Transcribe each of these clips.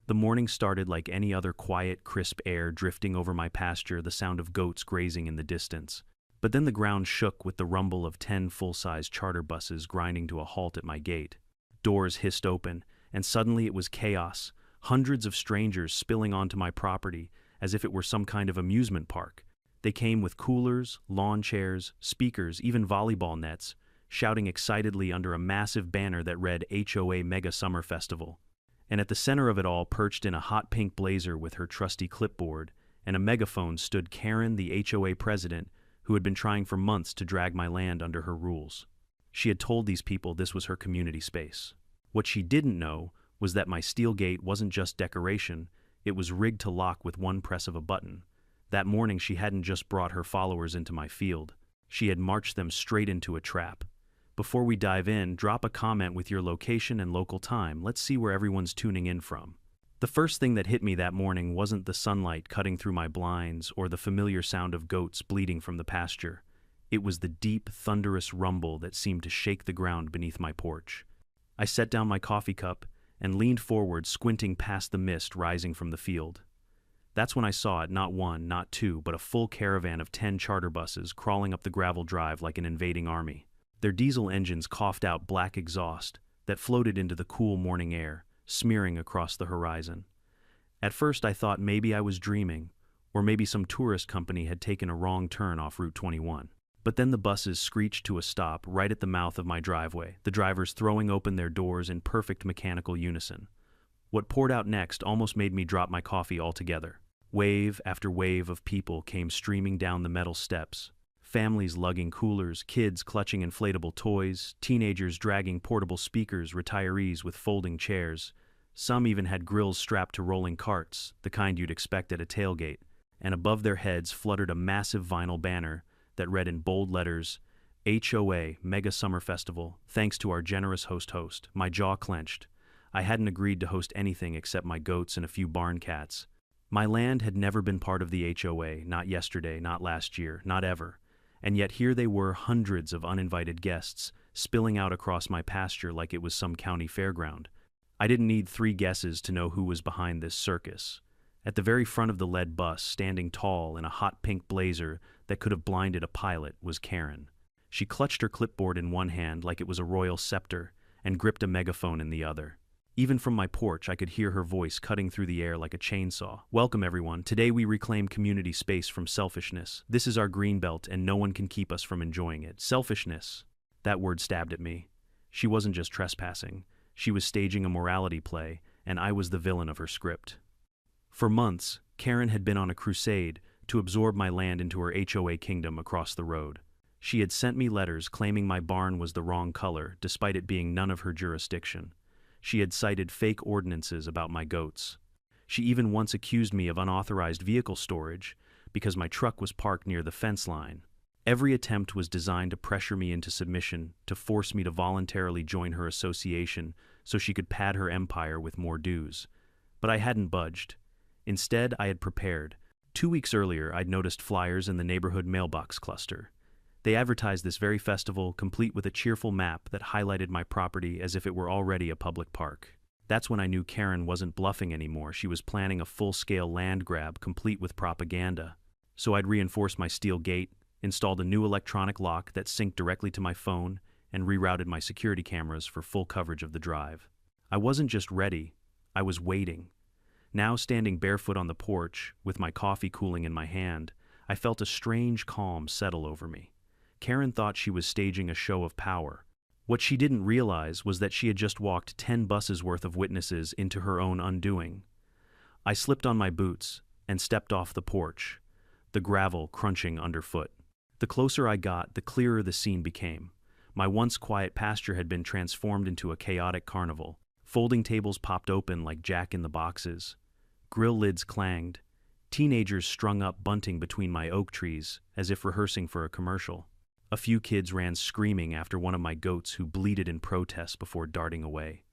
The morning started like any other quiet, crisp air drifting over my pasture, the sound of goats grazing in the distance. But then the ground shook with the rumble of 10 full-size charter buses grinding to a halt at my gate. Doors hissed open, and suddenly it was chaos, hundreds of strangers spilling onto my property as if it were some kind of amusement park. They came with coolers, lawn chairs, speakers, even volleyball nets, shouting excitedly under a massive banner that read HOA Mega Summer Festival. And at the center of it all, perched in a hot pink blazer with her trusty clipboard and a megaphone, stood Karen, the HOA president, who had been trying for months to drag my land under her rules. She had told these people this was her community space. What she didn't know was that my steel gate wasn't just decoration, it was rigged to lock with one press of a button. That morning she hadn't just brought her followers into my field, she had marched them straight into a trap. Before we dive in, drop a comment with your location and local time. Let's see where everyone's tuning in from. The first thing that hit me that morning wasn't the sunlight cutting through my blinds or the familiar sound of goats bleating from the pasture. It was the deep, thunderous rumble that seemed to shake the ground beneath my porch. I set down my coffee cup and leaned forward, squinting past the mist rising from the field. That's when I saw it, not one, not two, but a full caravan of 10 charter buses crawling up the gravel drive like an invading army. Their diesel engines coughed out black exhaust that floated into the cool morning air, smearing across the horizon. At first I thought maybe I was dreaming, or maybe some tourist company had taken a wrong turn off Route 21. But then the buses screeched to a stop right at the mouth of my driveway, the drivers throwing open their doors in perfect mechanical unison. What poured out next almost made me drop my coffee altogether. Wave after wave of people came streaming down the metal steps. Families lugging coolers, kids clutching inflatable toys, teenagers dragging portable speakers, retirees with folding chairs. Some even had grills strapped to rolling carts, the kind you'd expect at a tailgate, and above their heads fluttered a massive vinyl banner that read in bold letters, HOA Mega Summer Festival, thanks to our generous host. My jaw clenched. I hadn't agreed to host anything except my goats and a few barn cats. My land had never been part of the HOA, not yesterday, not last year, not ever. And yet here they were, hundreds of uninvited guests, spilling out across my pasture like it was some county fairground. I didn't need 3 guesses to know who was behind this circus. At the very front of the lead bus, standing tall in a hot pink blazer that could have blinded a pilot, was Karen. She clutched her clipboard in one hand like it was a royal scepter and gripped a megaphone in the other. Even from my porch, I could hear her voice cutting through the air like a chainsaw. Welcome, everyone. Today we reclaim community space from selfishness. This is our greenbelt, and no one can keep us from enjoying it. Selfishness. That word stabbed at me. She wasn't just trespassing. She was staging a morality play, and I was the villain of her script. For months, Karen had been on a crusade to absorb my land into her HOA kingdom across the road. She had sent me letters claiming my barn was the wrong color, despite it being none of her jurisdiction. She had cited fake ordinances about my goats. She even once accused me of unauthorized vehicle storage because my truck was parked near the fence line. Every attempt was designed to pressure me into submission, to force me to voluntarily join her association so she could pad her empire with more dues. But I hadn't budged. Instead, I had prepared. 2 weeks earlier, I'd noticed flyers in the neighborhood mailbox cluster. They advertised this very festival, complete with a cheerful map that highlighted my property as if it were already a public park. That's when I knew Karen wasn't bluffing anymore. She was planning a full-scale land grab, complete with propaganda. So I'd reinforced my steel gate, installed a new electronic lock that synced directly to my phone, and rerouted my security cameras for full coverage of the drive. I wasn't just ready, I was waiting. Now standing barefoot on the porch, with my coffee cooling in my hand, I felt a strange calm settle over me. Karen thought she was staging a show of power. What she didn't realize was that she had just walked 10 buses worth of witnesses into her own undoing. I slipped on my boots and stepped off the porch, the gravel crunching underfoot. The closer I got, the clearer the scene became. My once quiet pasture had been transformed into a chaotic carnival. Folding tables popped open like jack-in-the-boxes. Grill lids clanged. Teenagers strung up bunting between my oak trees, as if rehearsing for a commercial. A few kids ran screaming after one of my goats who bleated in protest before darting away.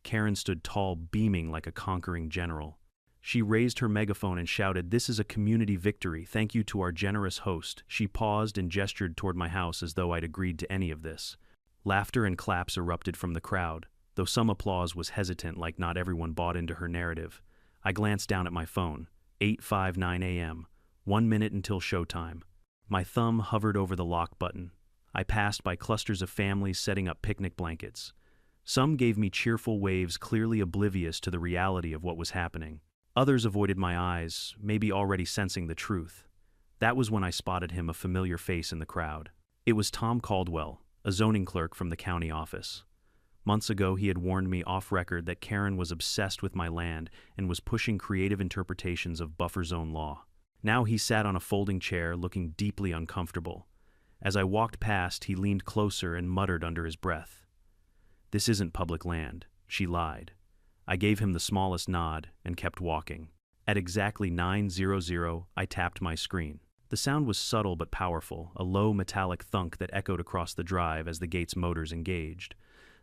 Karen stood tall, beaming like a conquering general. She raised her megaphone and shouted, "This is a community victory. Thank you to our generous host." She paused and gestured toward my house as though I'd agreed to any of this. Laughter and claps erupted from the crowd, though some applause was hesitant, like not everyone bought into her narrative. I glanced down at my phone. 8:59 a.m. 1 minute until showtime. My thumb hovered over the lock button. I passed by clusters of families setting up picnic blankets. Some gave me cheerful waves, clearly oblivious to the reality of what was happening. Others avoided my eyes, maybe already sensing the truth. That was when I spotted him, a familiar face in the crowd. It was Tom Caldwell, a zoning clerk from the county office. Months ago, he had warned me off record that Karen was obsessed with my land and was pushing creative interpretations of buffer zone law. Now he sat on a folding chair, looking deeply uncomfortable. As I walked past, he leaned closer and muttered under his breath, "This isn't public land." She lied. I gave him the smallest nod and kept walking. At exactly 9:00, I tapped my screen. The sound was subtle but powerful, a low metallic thunk that echoed across the drive as the gate's motors engaged.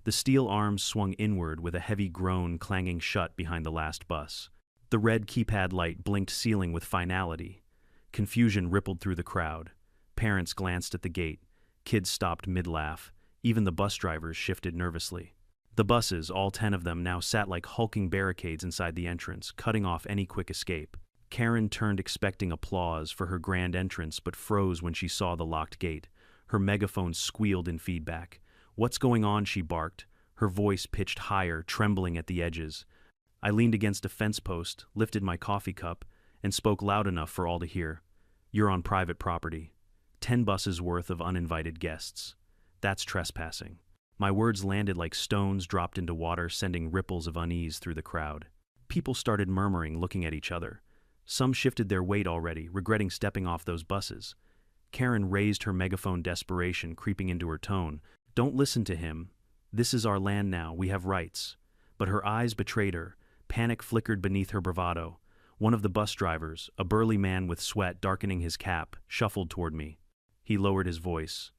The steel arms swung inward with a heavy groan clanging shut behind the last bus. The red keypad light blinked, sealing with finality. Confusion rippled through the crowd. Parents glanced at the gate. Kids stopped mid-laugh. Even the bus drivers shifted nervously. The buses, all 10 of them, now sat like hulking barricades inside the entrance, cutting off any quick escape. Karen turned, expecting applause for her grand entrance, but froze when she saw the locked gate. Her megaphone squealed in feedback. "What's going on?" she barked, her voice pitched higher, trembling at the edges. I leaned against a fence post, lifted my coffee cup, and spoke loud enough for all to hear. "You're on private property. 10 buses worth of uninvited guests. That's trespassing." My words landed like stones dropped into water, sending ripples of unease through the crowd. People started murmuring, looking at each other. Some shifted their weight already, regretting stepping off those buses. Karen raised her megaphone, desperation creeping into her tone. "Don't listen to him. This is our land now. We have rights." But her eyes betrayed her. Panic flickered beneath her bravado. One of the bus drivers, a burly man with sweat darkening his cap, shuffled toward me. He lowered his voice.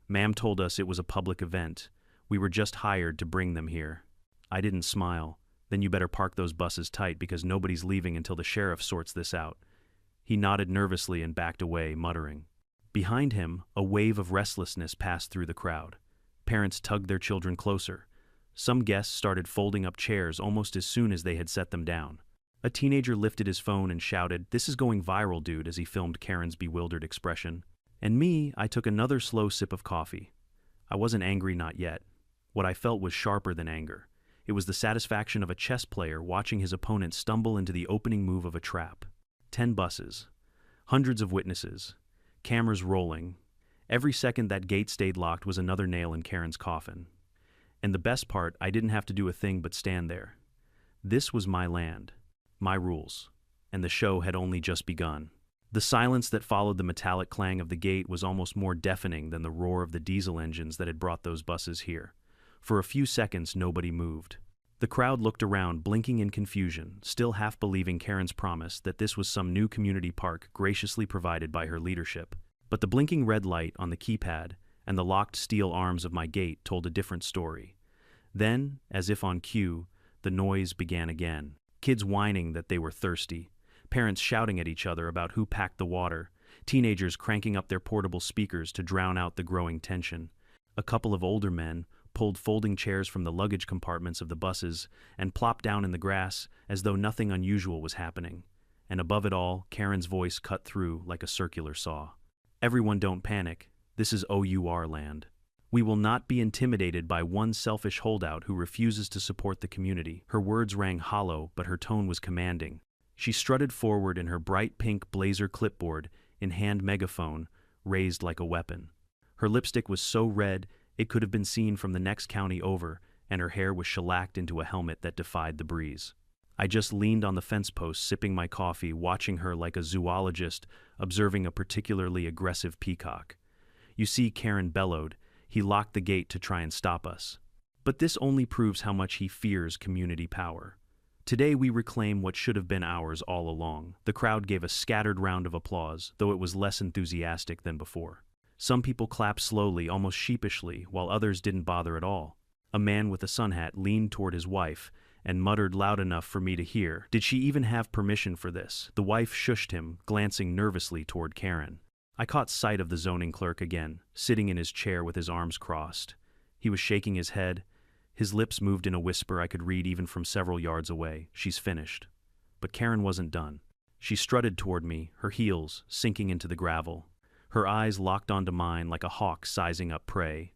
"Ma'am told us it was a public event. We were just hired to bring them here." I didn't smile. "Then you better park those buses tight because nobody's leaving until the sheriff sorts this out." He nodded nervously and backed away, muttering. Behind him, a wave of restlessness passed through the crowd. Parents tugged their children closer. Some guests started folding up chairs almost as soon as they had set them down. A teenager lifted his phone and shouted, "This is going viral, dude," as he filmed Karen's bewildered expression. And me, I took another slow sip of coffee. I wasn't angry, not yet. What I felt was sharper than anger. It was the satisfaction of a chess player watching his opponent stumble into the opening move of a trap. 10 buses. Hundreds of witnesses. Cameras rolling. Every second that gate stayed locked was another nail in Karen's coffin. And the best part, I didn't have to do a thing but stand there. This was my land. My rules. And the show had only just begun. The silence that followed the metallic clang of the gate was almost more deafening than the roar of the diesel engines that had brought those buses here. For a few seconds, nobody moved. The crowd looked around, blinking in confusion, still half believing Karen's promise that this was some new community park graciously provided by her leadership. But the blinking red light on the keypad and the locked steel arms of my gate told a different story. Then, as if on cue, the noise began again. Kids whining that they were thirsty, parents shouting at each other about who packed the water, teenagers cranking up their portable speakers to drown out the growing tension. A couple of older men pulled folding chairs from the luggage compartments of the buses and plopped down in the grass as though nothing unusual was happening. And above it all, Karen's voice cut through like a circular saw. "Everyone, don't panic. This is OUR land. We will not be intimidated by one selfish holdout who refuses to support the community." Her words rang hollow, but her tone was commanding. She strutted forward in her bright pink blazer, clipboard in hand, megaphone raised like a weapon. Her lipstick was so red it could have been seen from the next county over, and her hair was shellacked into a helmet that defied the breeze. I just leaned on the fence post, sipping my coffee, watching her like a zoologist observing a particularly aggressive peacock. "You see," Karen bellowed, "he locked the gate to try and stop us. But this only proves how much he fears community power. Today we reclaim what should have been ours all along." The crowd gave a scattered round of applause, though it was less enthusiastic than before. Some people clapped slowly, almost sheepishly, while others didn't bother at all. A man with a sun hat leaned toward his wife and muttered loud enough for me to hear. Did she even have permission for this? The wife shushed him, glancing nervously toward Karen. I caught sight of the zoning clerk again, sitting in his chair with his arms crossed. He was shaking his head. His lips moved in a whisper I could read even from several yards away. "She's finished." but Karen wasn't done. She strutted toward me, her heels sinking into the gravel. Her eyes locked onto mine like a hawk sizing up prey.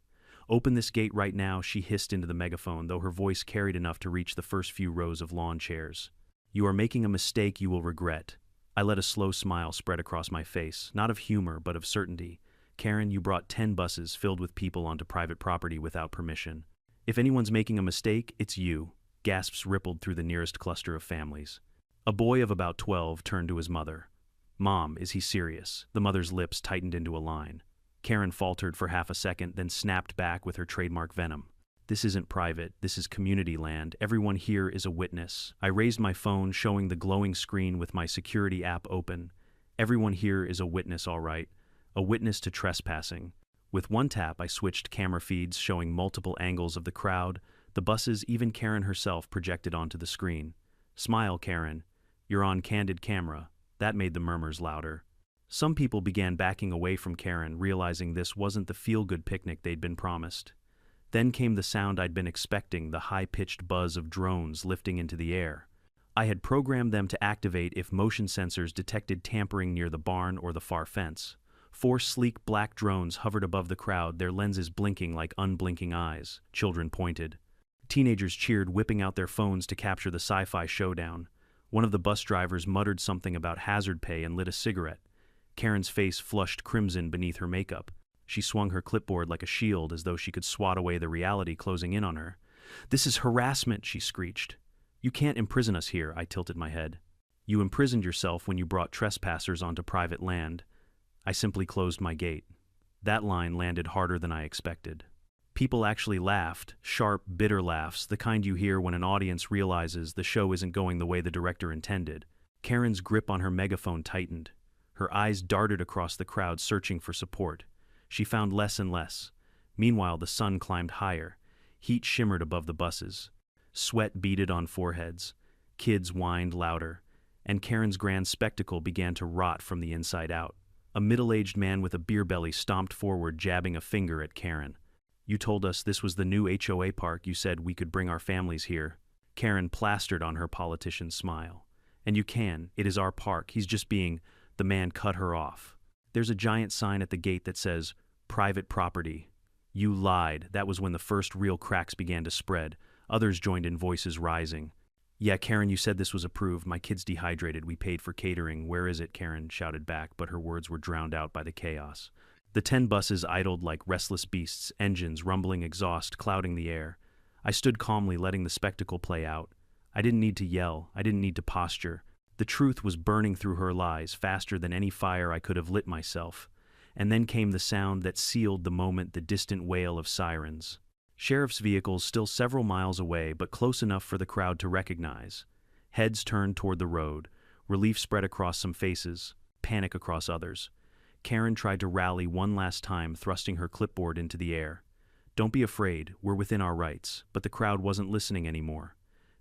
"Open this gate right now," she hissed into the megaphone, though her voice carried enough to reach the first few rows of lawn chairs. "You are making a mistake you will regret." I let a slow smile spread across my face, not of humor, but of certainty. "Karen, you brought 10 buses filled with people onto private property without permission. If anyone's making a mistake, it's you." Gasps rippled through the nearest cluster of families. A boy of about 12 turned to his mother. "Mom, is he serious?" The mother's lips tightened into a line. Karen faltered for half a second, then snapped back with her trademark venom. "This isn't private, this is community land. Everyone here is a witness." I raised my phone, showing the glowing screen with my security app open. "Everyone here is a witness, all right. A witness to trespassing." With one tap, I switched camera feeds, showing multiple angles of the crowd, the buses, even Karen herself projected onto the screen. "Smile, Karen. You're on candid camera." That made the murmurs louder. Some people began backing away from Karen, realizing this wasn't the feel-good picnic they'd been promised. Then came the sound I'd been expecting, the high-pitched buzz of drones lifting into the air. I had programmed them to activate if motion sensors detected tampering near the barn or the far fence. 4 sleek black drones hovered above the crowd, their lenses blinking like unblinking eyes. Children pointed. Teenagers cheered, whipping out their phones to capture the sci-fi showdown. One of the bus drivers muttered something about hazard pay and lit a cigarette. Karen's face flushed crimson beneath her makeup. She swung her clipboard like a shield, as though she could swat away the reality closing in on her. "This is harassment," she screeched. "You can't imprison us here," I tilted my head. "You imprisoned yourself when you brought trespassers onto private land." I simply closed my gate. That line landed harder than I expected. People actually laughed, sharp, bitter laughs, the kind you hear when an audience realizes the show isn't going the way the director intended. Karen's grip on her megaphone tightened. Her eyes darted across the crowd, searching for support. She found less and less. Meanwhile, the sun climbed higher. Heat shimmered above the buses. Sweat beaded on foreheads. Kids whined louder. And Karen's grand spectacle began to rot from the inside out. A middle-aged man with a beer belly stomped forward, jabbing a finger at Karen. "You told us this was the new HOA park. You said we could bring our families here." Karen plastered on her politician's smile. "And you can. It is our park. He's just being—" The man cut her off. "There's a giant sign at the gate that says, 'Private property.'" "You lied." That was when the first real cracks began to spread. Others joined in, voices rising. "Yeah, Karen, you said this was approved. My kid's dehydrated. We paid for catering. Where is it?" Karen shouted back, but her words were drowned out by the chaos. The 10 buses idled like restless beasts, engines rumbling, exhaust clouding the air. I stood calmly, letting the spectacle play out. I didn't need to yell. I didn't need to posture. The truth was burning through her lies faster than any fire I could have lit myself. And then came the sound that sealed the moment, the distant wail of sirens. Sheriff's vehicles still several miles away, but close enough for the crowd to recognize. Heads turned toward the road. Relief spread across some faces, panic across others. Karen tried to rally one last time, thrusting her clipboard into the air. "Don't be afraid, we're within our rights." But the crowd wasn't listening anymore.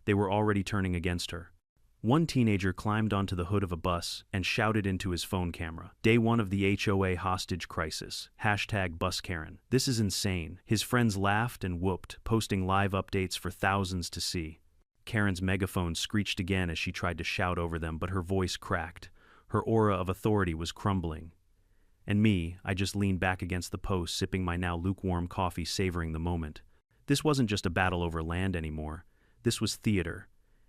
They were already turning against her. One teenager climbed onto the hood of a bus and shouted into his phone camera, "Day 1 of the HOA hostage crisis. #BusKaren. This is insane." His friends laughed and whooped, posting live updates for thousands to see. Karen's megaphone screeched again as she tried to shout over them, but her voice cracked. Her aura of authority was crumbling. And me, I just leaned back against the post, sipping my now lukewarm coffee, savoring the moment. This wasn't just a battle over land anymore. This was theater.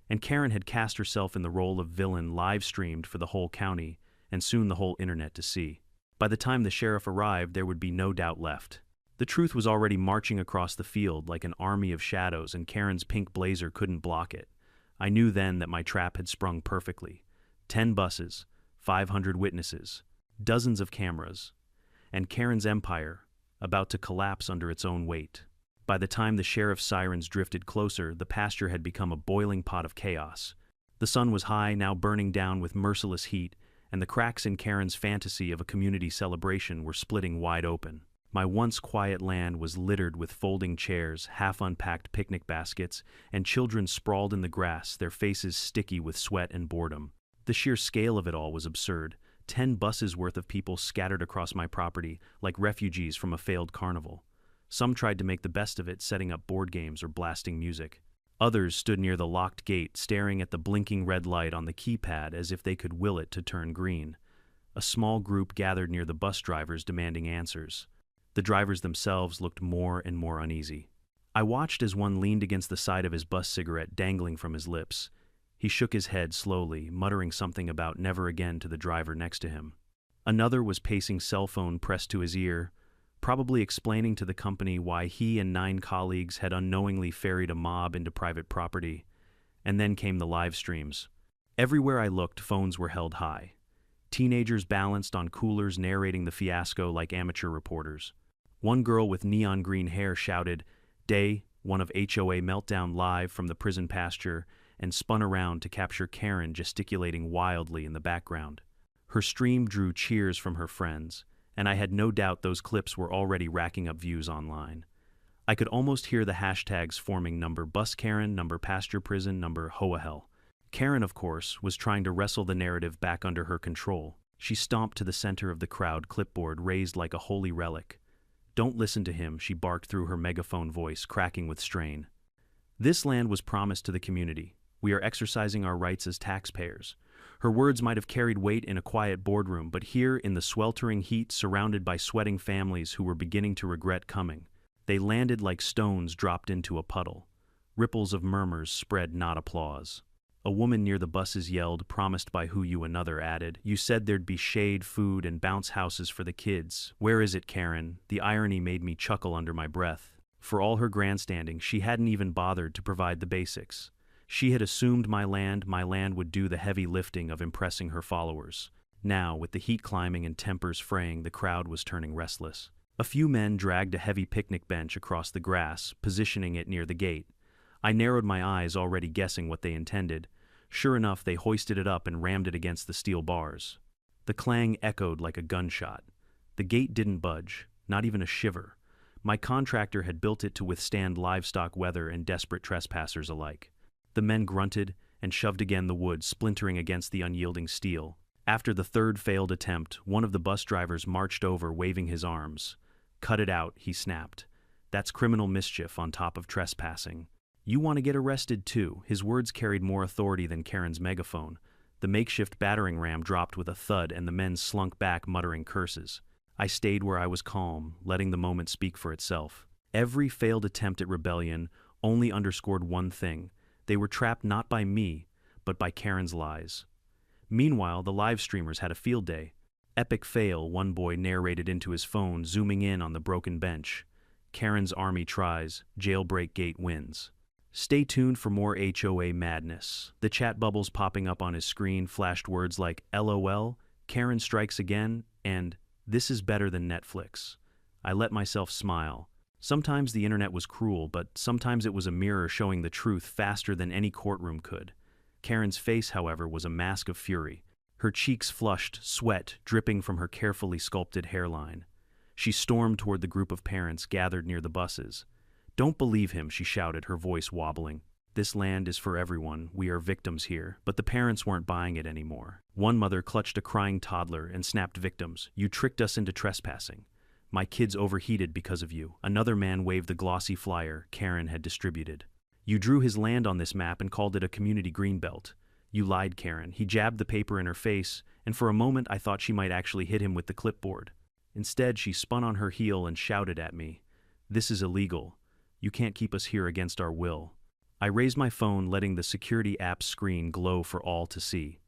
And Karen had cast herself in the role of villain, live-streamed for the whole county, and soon the whole internet to see. By the time the sheriff arrived, there would be no doubt left. The truth was already marching across the field like an army of shadows, and Karen's pink blazer couldn't block it. I knew then that my trap had sprung perfectly. 10 buses, 500 witnesses, dozens of cameras, and Karen's empire about to collapse under its own weight. By the time the sheriff's sirens drifted closer, the pasture had become a boiling pot of chaos. The sun was high, now burning down with merciless heat, and the cracks in Karen's fantasy of a community celebration were splitting wide open. My once quiet land was littered with folding chairs, half-unpacked picnic baskets, and children sprawled in the grass, their faces sticky with sweat and boredom. The sheer scale of it all was absurd. 10 buses worth of people scattered across my property, like refugees from a failed carnival. Some tried to make the best of it, setting up board games or blasting music. Others stood near the locked gate, staring at the blinking red light on the keypad as if they could will it to turn green. A small group gathered near the bus drivers demanding answers. The drivers themselves looked more and more uneasy. I watched as one leaned against the side of his bus cigarette dangling from his lips. He shook his head slowly, muttering something about never again to the driver next to him. Another was pacing, cell phone pressed to his ear, probably explaining to the company why he and 9 colleagues had unknowingly ferried a mob into private property. And then came the live streams. Everywhere I looked, phones were held high. Teenagers balanced on coolers narrating the fiasco like amateur reporters. One girl with neon green hair shouted, "Day, one of HOA meltdown live from the prison pasture," and spun around to capture Karen gesticulating wildly in the background. Her stream drew cheers from her friends, and I had no doubt those clips were already racking up views online. I could almost hear the hashtags forming number bus Karen, number pasture prison, number HOA hell. Karen, of course, was trying to wrestle the narrative back under her control. She stomped to the center of the crowd, clipboard raised like a holy relic. "Don't listen to him," she barked through her megaphone voice, cracking with strain. "This land was promised to the community. We are exercising our rights as taxpayers." Her words might have carried weight in a quiet boardroom, but here, in the sweltering heat, surrounded by sweating families who were beginning to regret coming, they landed like stones dropped into a puddle. Ripples of murmurs spread, not applause. A woman near the buses yelled, "Promised by who?" You another added, "You said there'd be shade, food, and bounce houses for the kids. Where is it, Karen?" The irony made me chuckle under my breath. For all her grandstanding, she hadn't even bothered to provide the basics. She had assumed my land would do the heavy lifting of impressing her followers. Now, with the heat climbing and tempers fraying, the crowd was turning restless. A few men dragged a heavy picnic bench across the grass, positioning it near the gate. I narrowed my eyes, already guessing what they intended. Sure enough, they hoisted it up and rammed it against the steel bars. The clang echoed like a gunshot. The gate didn't budge, not even a shiver. My contractor had built it to withstand livestock, weather, and desperate trespassers alike. The men grunted and shoved again, the wood splintering against the unyielding steel. After the third failed attempt, one of the bus drivers marched over, waving his arms. "Cut it out," he snapped. "That's criminal mischief on top of trespassing. You want to get arrested too." His words carried more authority than Karen's megaphone. The makeshift battering ram dropped with a thud, and the men slunk back, muttering curses. I stayed where I was, calm, letting the moment speak for itself. Every failed attempt at rebellion only underscored one thing: they were trapped not by me, but by Karen's lies. Meanwhile, the live streamers had a field day. "Epic fail," one boy narrated into his phone, zooming in on the broken bench. "Karen's army tries, jailbreak gate wins." Stay tuned for more HOA madness. The chat bubbles popping up on his screen flashed words like "LOL," "Karen strikes again," and "This is better than Netflix." I let myself smile. Sometimes the internet was cruel, but sometimes it was a mirror showing the truth faster than any courtroom could. Karen's face, however, was a mask of fury. Her cheeks flushed, sweat dripping from her carefully sculpted hairline. She stormed toward the group of parents gathered near the buses. "Don't believe him," she shouted, her voice wobbling. "This land is for everyone. We are victims here." But the parents weren't buying it anymore. One mother clutched a crying toddler and snapped, "Victims, you tricked us into trespassing. My kids overheated because of you." Another man waved the glossy flyer Karen had distributed. "You drew his land on this map and called it a community greenbelt. You lied, Karen." He jabbed the paper in her face, and for a moment I thought she might actually hit him with the clipboard. Instead, she spun on her heel and shouted at me, "This is illegal. You can't keep us here against our will." I raised my phone, letting the security app's screen glow for all to see.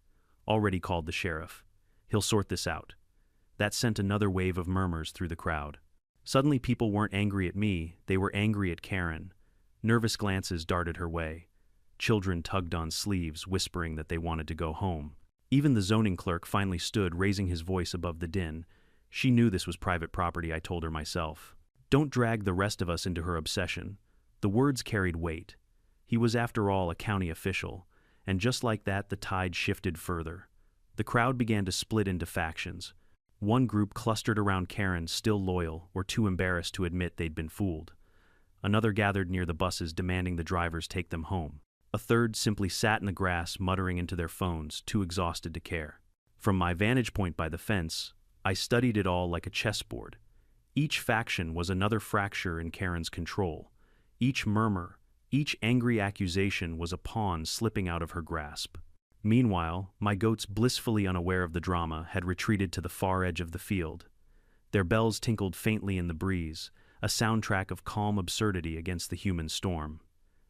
"Already called the sheriff. He'll sort this out." That sent another wave of murmurs through the crowd. Suddenly people weren't angry at me, they were angry at Karen. Nervous glances darted her way. Children tugged on sleeves, whispering that they wanted to go home. Even the zoning clerk finally stood, raising his voice above the din. She knew this was private property, I told her myself. Don't drag the rest of us into her obsession. The words carried weight. He was, after all, a county official, and just like that, the tide shifted further. The crowd began to split into factions. One group clustered around Karen, still loyal or too embarrassed to admit they'd been fooled. Another gathered near the buses, demanding the drivers take them home. A third simply sat in the grass, muttering into their phones, too exhausted to care. From my vantage point by the fence, I studied it all like a chessboard. Each faction was another fracture in Karen's control. Each murmur, Each angry accusation was a pawn slipping out of her grasp. Meanwhile, my goats, blissfully unaware of the drama, had retreated to the far edge of the field. Their bells tinkled faintly in the breeze, a soundtrack of calm absurdity against the human storm.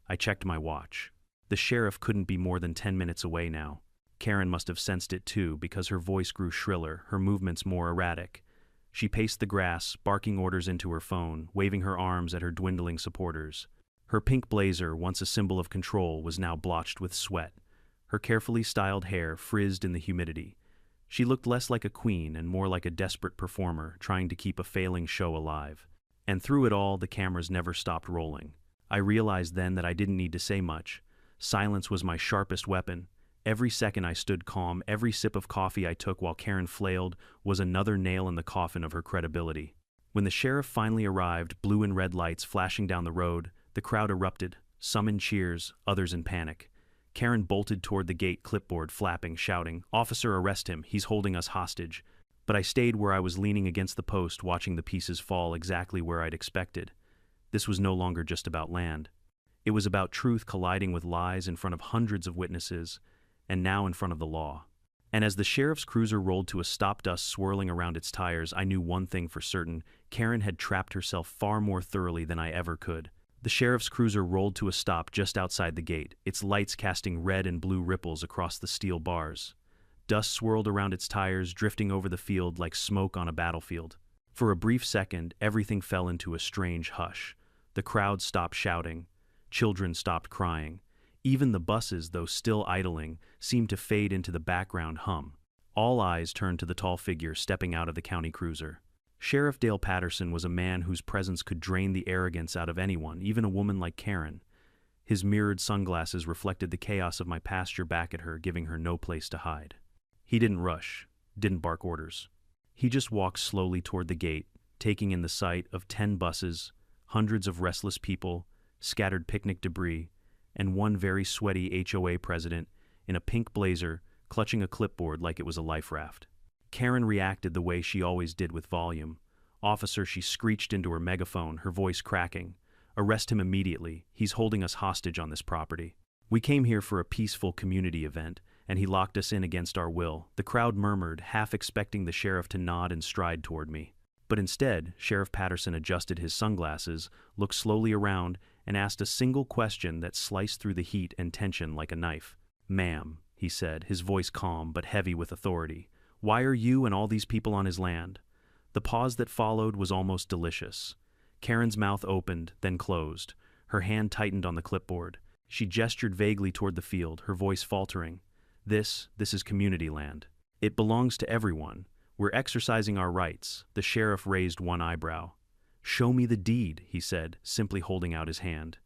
I checked my watch. The sheriff couldn't be more than 10 minutes away now. Karen must have sensed it too, because her voice grew shriller, her movements more erratic. She paced the grass, barking orders into her phone, waving her arms at her dwindling supporters. Her pink blazer, once a symbol of control, was now blotched with sweat. Her carefully styled hair frizzed in the humidity. She looked less like a queen and more like a desperate performer trying to keep a failing show alive. And through it all, the cameras never stopped rolling. I realized then that I didn't need to say much. Silence was my sharpest weapon. Every second I stood calm, every sip of coffee I took while Karen flailed was another nail in the coffin of her credibility. When the sheriff finally arrived, blue and red lights flashing down the road, the crowd erupted, some in cheers, others in panic. Karen bolted toward the gate, clipboard flapping, shouting, "Officer, arrest him, he's holding us hostage." But I stayed where I was, leaning against the post, watching the pieces fall exactly where I'd expected. This was no longer just about land. It was about truth colliding with lies in front of hundreds of witnesses, and now in front of the law. And as the sheriff's cruiser rolled to a stop, dust swirling around its tires, I knew one thing for certain: Karen had trapped herself far more thoroughly than I ever could. The sheriff's cruiser rolled to a stop just outside the gate, its lights casting red and blue ripples across the steel bars. Dust swirled around its tires, drifting over the field like smoke on a battlefield. For a brief second, everything fell into a strange hush. The crowd stopped shouting. Children stopped crying. Even the buses, though still idling, seemed to fade into the background hum. All eyes turned to the tall figure stepping out of the county cruiser. Sheriff Dale Patterson was a man whose presence could drain the arrogance out of anyone, even a woman like Karen. His mirrored sunglasses reflected the chaos of my pasture back at her, giving her no place to hide. He didn't rush, didn't bark orders. He just walked slowly toward the gate, taking in the sight of 10 buses, hundreds of restless people, scattered picnic debris, and one very sweaty HOA president in a pink blazer, clutching a clipboard like it was a life raft. Karen reacted the way she always did, with volume. "Officer," she screeched into her megaphone, her voice cracking. "Arrest him immediately. He's holding us hostage on this property. We came here for a peaceful community event, and he locked us in against our will." The crowd murmured, half expecting the sheriff to nod and stride toward me. But instead, Sheriff Patterson adjusted his sunglasses, looked slowly around, and asked a single question that sliced through the heat and tension like a knife. "Ma'am," he said, his voice calm but heavy with authority, "why are you and all these people on his land?" The pause that followed was almost delicious. Karen's mouth opened, then closed. Her hand tightened on the clipboard. She gestured vaguely toward the field, her voice faltering. This is community land. It belongs to everyone. We're exercising our rights." The sheriff raised one eyebrow. "Show me the deed," he said, simply holding out his hand.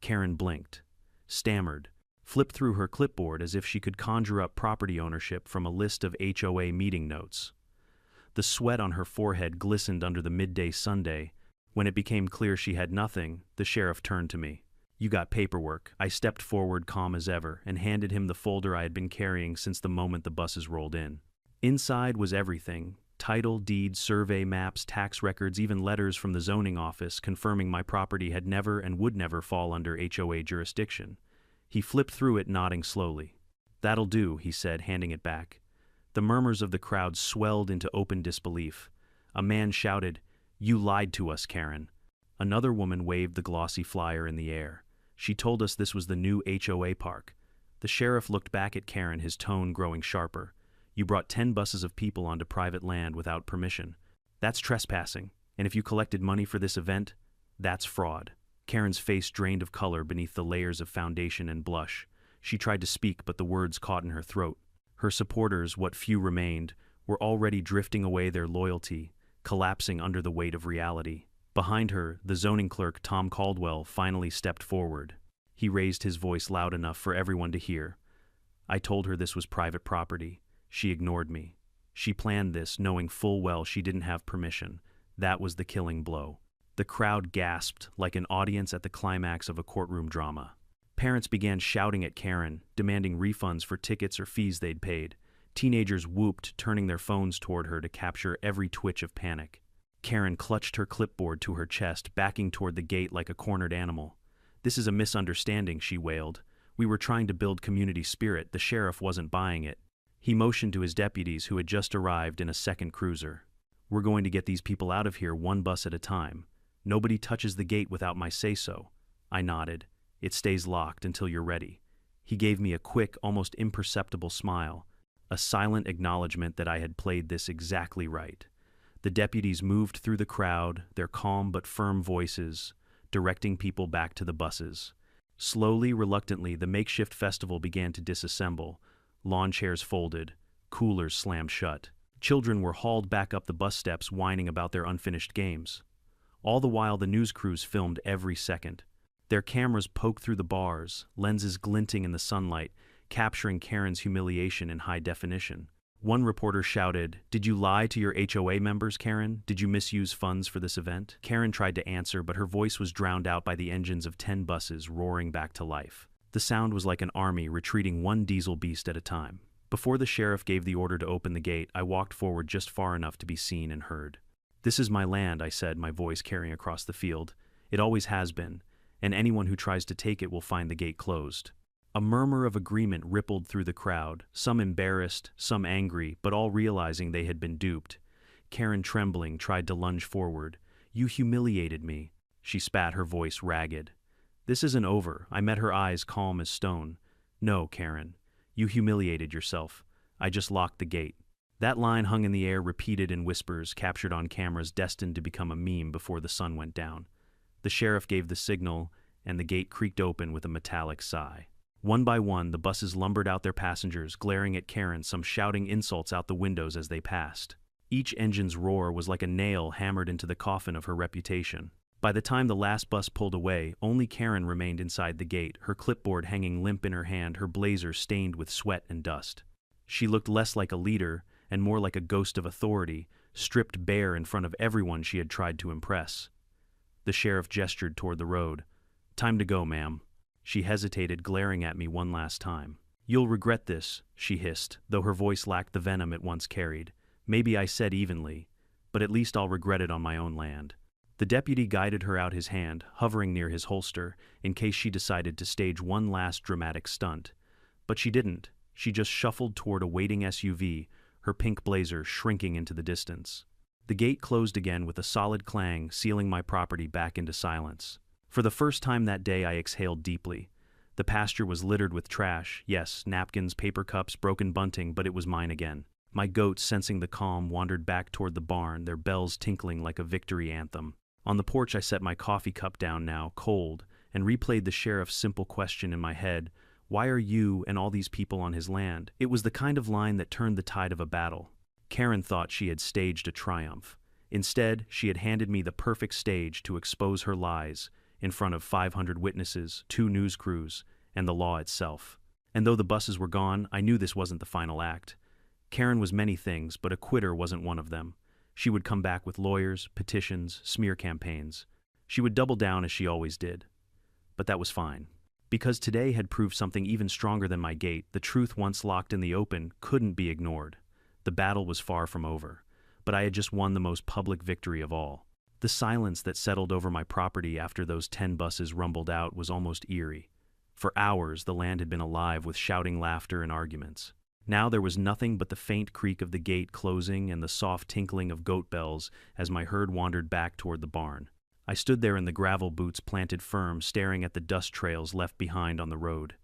Karen blinked, stammered, flipped through her clipboard as if she could conjure up property ownership from a list of HOA meeting notes. The sweat on her forehead glistened under the midday sunday. When it became clear she had nothing, the sheriff turned to me. "You got paperwork." I stepped forward, calm as ever, and handed him the folder I had been carrying since the moment the buses rolled in. Inside was everything: title, deed, survey, maps, tax records, even letters from the zoning office confirming my property had never and would never fall under HOA jurisdiction. He flipped through it, nodding slowly. "That'll do," he said, handing it back. The murmurs of the crowd swelled into open disbelief. A man shouted, "You lied to us, Karen." Another woman waved the glossy flyer in the air. She told us this was the new HOA park. The sheriff looked back at Karen, his tone growing sharper. "You brought 10 buses of people onto private land without permission. That's trespassing. And if you collected money for this event, that's fraud." Karen's face drained of color beneath the layers of foundation and blush. She tried to speak, but the words caught in her throat. Her supporters, what few remained, were already drifting away, their loyalty collapsing under the weight of reality. Behind her, the zoning clerk, Tom Caldwell, finally stepped forward. He raised his voice loud enough for everyone to hear. "I told her this was private property. She ignored me. She planned this, knowing full well she didn't have permission. That was the killing blow." The crowd gasped, like an audience at the climax of a courtroom drama. Parents began shouting at Karen, demanding refunds for tickets or fees they'd paid. Teenagers whooped, turning their phones toward her to capture every twitch of panic. Karen clutched her clipboard to her chest, backing toward the gate like a cornered animal. "This is a misunderstanding," she wailed. "We were trying to build community spirit. The sheriff wasn't buying it." He motioned to his deputies who had just arrived in a second cruiser. "We're going to get these people out of here one bus at a time. Nobody touches the gate without my say-so." I nodded. "It stays locked until you're ready." He gave me a quick, almost imperceptible smile, a silent acknowledgement that I had played this exactly right. The deputies moved through the crowd, their calm but firm voices, directing people back to the buses. Slowly, reluctantly, the makeshift festival began to disassemble. Lawn chairs folded, coolers slammed shut. Children were hauled back up the bus steps whining about their unfinished games. All the while the news crews filmed every second. Their cameras poked through the bars, lenses glinting in the sunlight, capturing Karen's humiliation in high definition. One reporter shouted, "Did you lie to your HOA members, Karen? Did you misuse funds for this event?" Karen tried to answer, but her voice was drowned out by the engines of 10 buses roaring back to life. The sound was like an army retreating one diesel beast at a time. Before the sheriff gave the order to open the gate, I walked forward just far enough to be seen and heard. "This is my land," I said, my voice carrying across the field. "It always has been, and anyone who tries to take it will find the gate closed." A murmur of agreement rippled through the crowd, some embarrassed, some angry, but all realizing they had been duped. Karen, trembling, tried to lunge forward. "You humiliated me." She spat, her voice ragged. "This isn't over." I met her eyes calm as stone. "No, Karen. You humiliated yourself. I just locked the gate." That line hung in the air, repeated in whispers, captured on cameras, destined to become a meme before the sun went down. The sheriff gave the signal, and the gate creaked open with a metallic sigh. One by one, the buses lumbered out their passengers, glaring at Karen, some shouting insults out the windows as they passed. Each engine's roar was like a nail hammered into the coffin of her reputation. By the time the last bus pulled away, only Karen remained inside the gate, her clipboard hanging limp in her hand, her blazer stained with sweat and dust. She looked less like a leader and more like a ghost of authority, stripped bare in front of everyone she had tried to impress. The sheriff gestured toward the road. "Time to go, ma'am." She hesitated, glaring at me one last time. "You'll regret this," she hissed, though her voice lacked the venom it once carried. Maybe I said evenly, but at least I'll regret it on my own land. The deputy guided her out, his hand hovering near his holster, in case she decided to stage one last dramatic stunt. But she didn't. She just shuffled toward a waiting SUV, her pink blazer shrinking into the distance. The gate closed again with a solid clang, sealing my property back into silence. For the first time that day, I exhaled deeply. The pasture was littered with trash, yes, napkins, paper cups, broken bunting, but it was mine again. My goats, sensing the calm, wandered back toward the barn, their bells tinkling like a victory anthem. On the porch, I set my coffee cup down now, cold, and replayed the sheriff's simple question in my head: "Why are you and all these people on his land?" It was the kind of line that turned the tide of a battle. Karen thought she had staged a triumph. Instead, she had handed me the perfect stage to expose her lies, in front of 500 witnesses, 2 news crews, and the law itself. And though the buses were gone, I knew this wasn't the final act. Karen was many things, but a quitter wasn't one of them. She would come back with lawyers, petitions, smear campaigns. She would double down as she always did. But that was fine. Because today had proved something even stronger than my gate, the truth once locked in the open couldn't be ignored. The battle was far from over, but I had just won the most public victory of all. The silence that settled over my property after those 10 buses rumbled out was almost eerie. For hours, the land had been alive with shouting, laughter, and arguments. Now there was nothing but the faint creak of the gate closing and the soft tinkling of goat bells as my herd wandered back toward the barn. I stood there in the gravel boots planted firm, staring at the dust trails left behind on the road.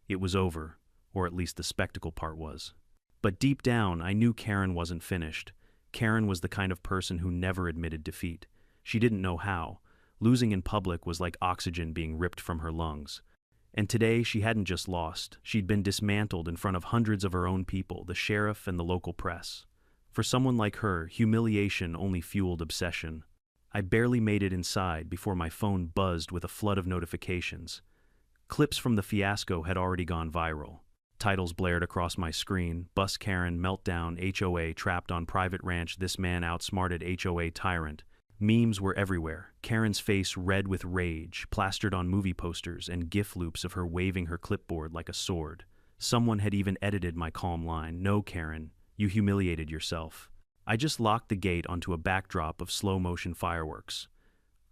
It was over, or at least the spectacle part was. But deep down, I knew Karen wasn't finished. Karen was the kind of person who never admitted defeat. She didn't know how. Losing in public was like oxygen being ripped from her lungs. And today she hadn't just lost. She'd been dismantled in front of hundreds of her own people, the sheriff and the local press. For someone like her, humiliation only fueled obsession. I barely made it inside before my phone buzzed with a flood of notifications. Clips from the fiasco had already gone viral. Titles blared across my screen: "Bus Karen, Meltdown, HOA trapped on private ranch, this man outsmarted HOA tyrant." Memes were everywhere, Karen's face red with rage, plastered on movie posters, and GIF loops of her waving her clipboard like a sword. Someone had even edited my calm line: "No, Karen, you humiliated yourself." I just locked the gate onto a backdrop of slow-motion fireworks.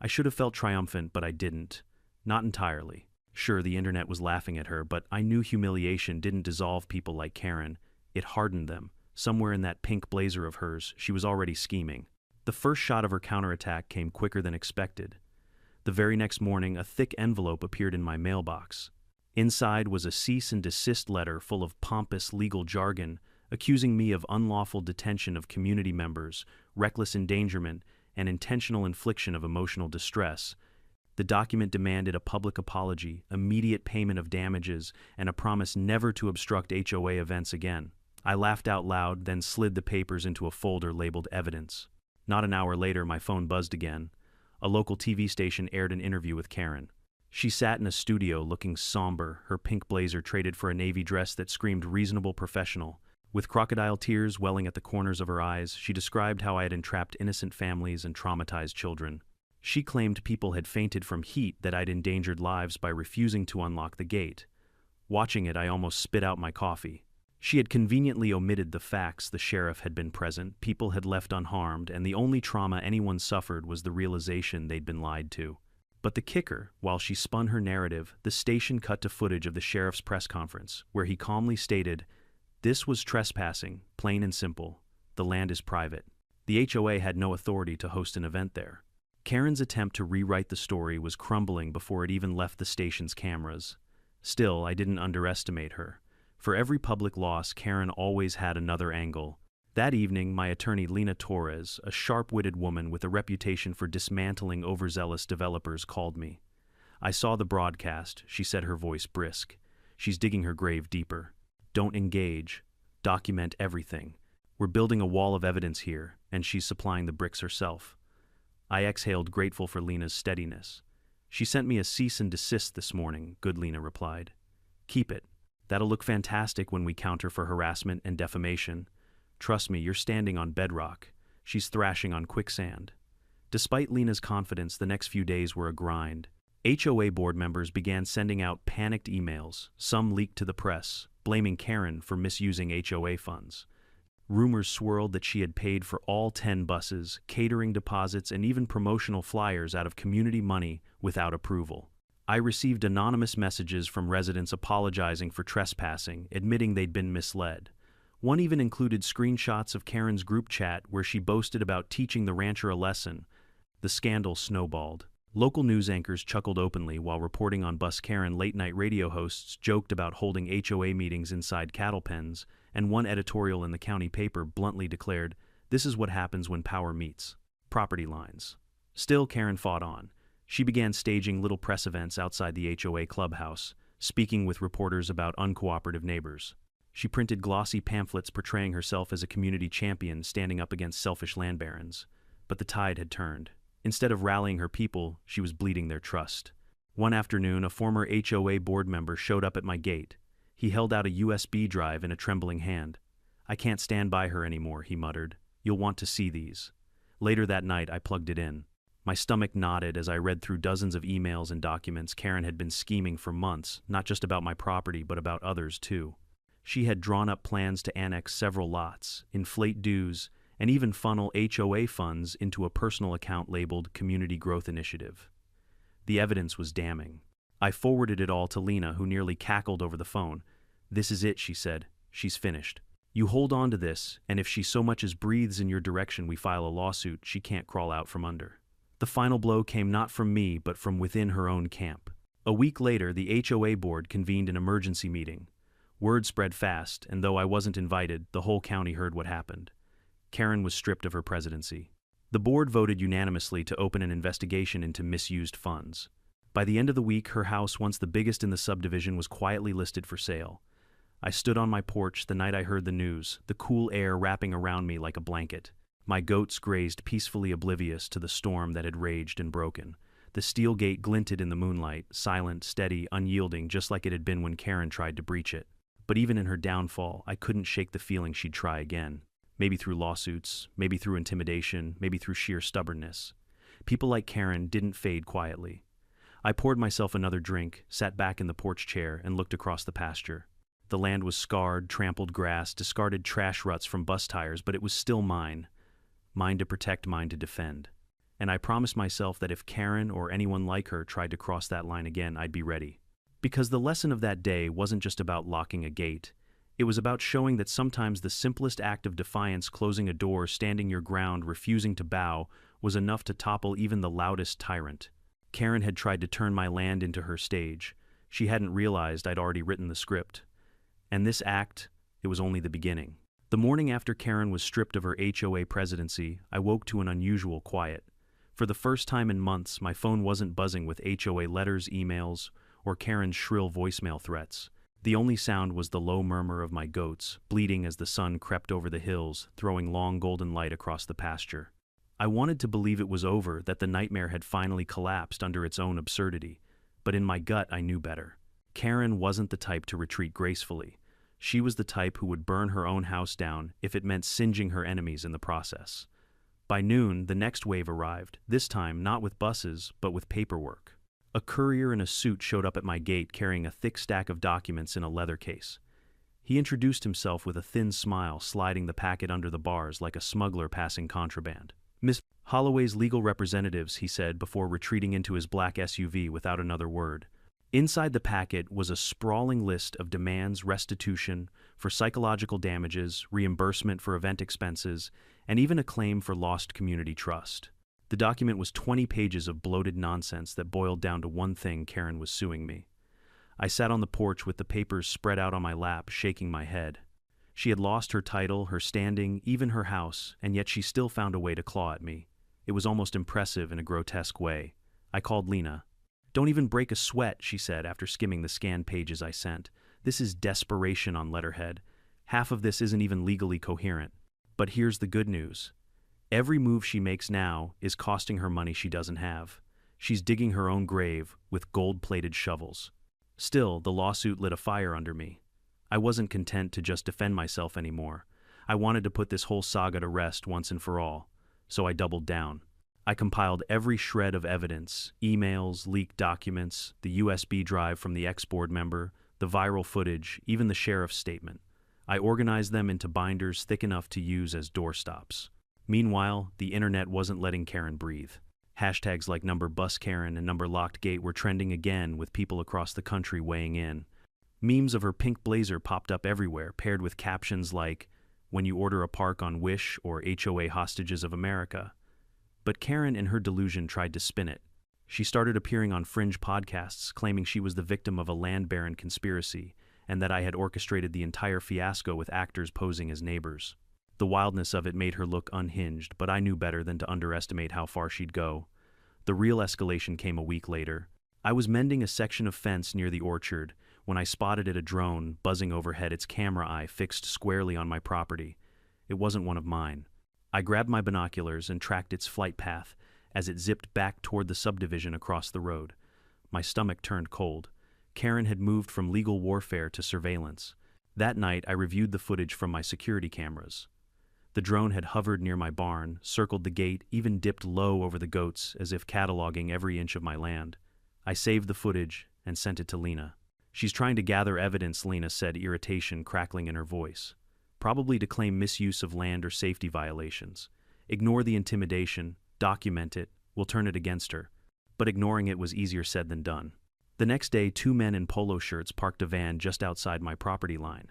I should have felt triumphant, but I didn't. Not entirely. Sure, the internet was laughing at her, but I knew humiliation didn't dissolve people like Karen. It hardened them. Somewhere in that pink blazer of hers, she was already scheming. The first shot of her counterattack came quicker than expected. The very next morning, a thick envelope appeared in my mailbox. Inside was a cease and desist letter full of pompous legal jargon, accusing me of unlawful detention of community members, reckless endangerment, and intentional infliction of emotional distress. The document demanded a public apology, immediate payment of damages, and a promise never to obstruct HOA events again. I laughed out loud, then slid the papers into a folder labeled evidence. Not an hour later, my phone buzzed again. A local TV station aired an interview with Karen. She sat in a studio looking somber, her pink blazer traded for a navy dress that screamed reasonable professional. With crocodile tears welling at the corners of her eyes, she described how I had entrapped innocent families and traumatized children. She claimed people had fainted from heat, that I'd endangered lives by refusing to unlock the gate. Watching it, I almost spit out my coffee. She had conveniently omitted the facts. The sheriff had been present, people had left unharmed, and the only trauma anyone suffered was the realization they'd been lied to. But the kicker, while she spun her narrative, the station cut to footage of the sheriff's press conference, where he calmly stated, "This was trespassing, plain and simple. The land is private." The HOA had no authority to host an event there. Karen's attempt to rewrite the story was crumbling before it even left the station's cameras. Still, I didn't underestimate her. For every public loss, Karen always had another angle. That evening, my attorney Lena Torres, a sharp-witted woman with a reputation for dismantling overzealous developers, called me. "I saw the broadcast," she said, her voice brisk. "She's digging her grave deeper. Don't engage. Document everything. We're building a wall of evidence here, and she's supplying the bricks herself." I exhaled, grateful for Lena's steadiness. "She sent me a cease and desist this morning," good Lena replied. "Keep it. That'll look fantastic when we counter for harassment and defamation. Trust me, you're standing on bedrock. She's thrashing on quicksand." Despite Lena's confidence, the next few days were a grind. HOA board members began sending out panicked emails, some leaked to the press, blaming Karen for misusing HOA funds. Rumors swirled that she had paid for all 10 buses, catering deposits, and even promotional flyers out of community money without approval. I received anonymous messages from residents apologizing for trespassing, admitting they'd been misled. One even included screenshots of Karen's group chat where she boasted about teaching the rancher a lesson. The scandal snowballed. Local news anchors chuckled openly while reporting on Bus Karen. Late-night radio hosts joked about holding HOA meetings inside cattle pens, and one editorial in the county paper bluntly declared, "This is what happens when power meets property lines." Still, Karen fought on. She began staging little press events outside the HOA clubhouse, speaking with reporters about uncooperative neighbors. She printed glossy pamphlets portraying herself as a community champion standing up against selfish land barons. But the tide had turned. Instead of rallying her people, she was bleeding their trust. One afternoon, a former HOA board member showed up at my gate. He held out a USB drive in a trembling hand. "I can't stand by her anymore," he muttered. "You'll want to see these." Later that night, I plugged it in. My stomach knotted as I read through dozens of emails and documents. Karen had been scheming for months, not just about my property, but about others too. She had drawn up plans to annex several lots, inflate dues, and even funnel HOA funds into a personal account labeled Community Growth Initiative. The evidence was damning. I forwarded it all to Lena, who nearly cackled over the phone. "This is it," she said. "She's finished. You hold on to this, and if she so much as breathes in your direction, we file a lawsuit she can't crawl out from under." The final blow came not from me, but from within her own camp. A week later, the HOA board convened an emergency meeting. Word spread fast, and though I wasn't invited, the whole county heard what happened. Karen was stripped of her presidency. The board voted unanimously to open an investigation into misused funds. By the end of the week, her house, once the biggest in the subdivision, was quietly listed for sale. I stood on my porch the night I heard the news, the cool air wrapping around me like a blanket. My goats grazed peacefully, oblivious to the storm that had raged and broken. The steel gate glinted in the moonlight, silent, steady, unyielding, just like it had been when Karen tried to breach it. But even in her downfall, I couldn't shake the feeling she'd try again. Maybe through lawsuits, maybe through intimidation, maybe through sheer stubbornness. People like Karen didn't fade quietly. I poured myself another drink, sat back in the porch chair, and looked across the pasture. The land was scarred, trampled grass, discarded trash ruts from bus tires, but it was still mine. Mine to protect, mine to defend. and I promised myself that if Karen or anyone like her tried to cross that line again, I'd be ready. Because the lesson of that day wasn't just about locking a gate. It was about showing that sometimes the simplest act of defiance, closing a door, standing your ground, refusing to bow, was enough to topple even the loudest tyrant. Karen had tried to turn my land into her stage. She hadn't realized I'd already written the script. And this act, it was only the beginning. The morning after Karen was stripped of her HOA presidency, I woke to an unusual quiet. For the first time in months, my phone wasn't buzzing with HOA letters, emails, or Karen's shrill voicemail threats. The only sound was the low murmur of my goats, bleating as the sun crept over the hills, throwing long golden light across the pasture. I wanted to believe it was over, that the nightmare had finally collapsed under its own absurdity, but in my gut I knew better. Karen wasn't the type to retreat gracefully. She was the type who would burn her own house down if it meant singeing her enemies in the process. By noon, the next wave arrived, this time not with buses, but with paperwork. A courier in a suit showed up at my gate carrying a thick stack of documents in a leather case. He introduced himself with a thin smile, sliding the packet under the bars like a smuggler passing contraband. "Miss Holloway's legal representatives," he said before retreating into his black SUV without another word. Inside the packet was a sprawling list of demands, restitution for psychological damages, reimbursement for event expenses, and even a claim for lost community trust. The document was 20 pages of bloated nonsense that boiled down to one thing: Karen was suing me. I sat on the porch with the papers spread out on my lap, shaking my head. She had lost her title, her standing, even her house, and yet she still found a way to claw at me. It was almost impressive in a grotesque way. I called Lena. "Don't even break a sweat," she said after skimming the scanned pages I sent. "This is desperation on letterhead. Half of this isn't even legally coherent. But here's the good news. Every move she makes now is costing her money she doesn't have. She's digging her own grave with gold-plated shovels." Still, the lawsuit lit a fire under me. I wasn't content to just defend myself anymore. I wanted to put this whole saga to rest once and for all. So I doubled down. I compiled every shred of evidence: emails, leaked documents, the USB drive from the ex-board member, the viral footage, even the sheriff's statement. I organized them into binders thick enough to use as doorstops. Meanwhile, the internet wasn't letting Karen breathe. Hashtags like #BusKaren and #LockedGate were trending again, with people across the country weighing in. Memes of her pink blazer popped up everywhere, paired with captions like, "When you order a park on Wish," or "HOA Hostages of America." But Karen, in her delusion, tried to spin it. She started appearing on fringe podcasts, claiming she was the victim of a land baron conspiracy, and that I had orchestrated the entire fiasco with actors posing as neighbors. The wildness of it made her look unhinged, but I knew better than to underestimate how far she'd go. The real escalation came a week later. I was mending a section of fence near the orchard when I spotted a drone buzzing overhead, its camera eye fixed squarely on my property. It wasn't one of mine. I grabbed my binoculars and tracked its flight path as it zipped back toward the subdivision across the road. My stomach turned cold. Karen had moved from legal warfare to surveillance. That night, I reviewed the footage from my security cameras. The drone had hovered near my barn, circled the gate, even dipped low over the goats as if cataloging every inch of my land. I saved the footage and sent it to Lena. "She's trying to gather evidence," Lena said, irritation crackling in her voice. "Probably to claim misuse of land or safety violations. Ignore the intimidation, document it, we'll turn it against her." But ignoring it was easier said than done. The next day, 2 men in polo shirts parked a van just outside my property line.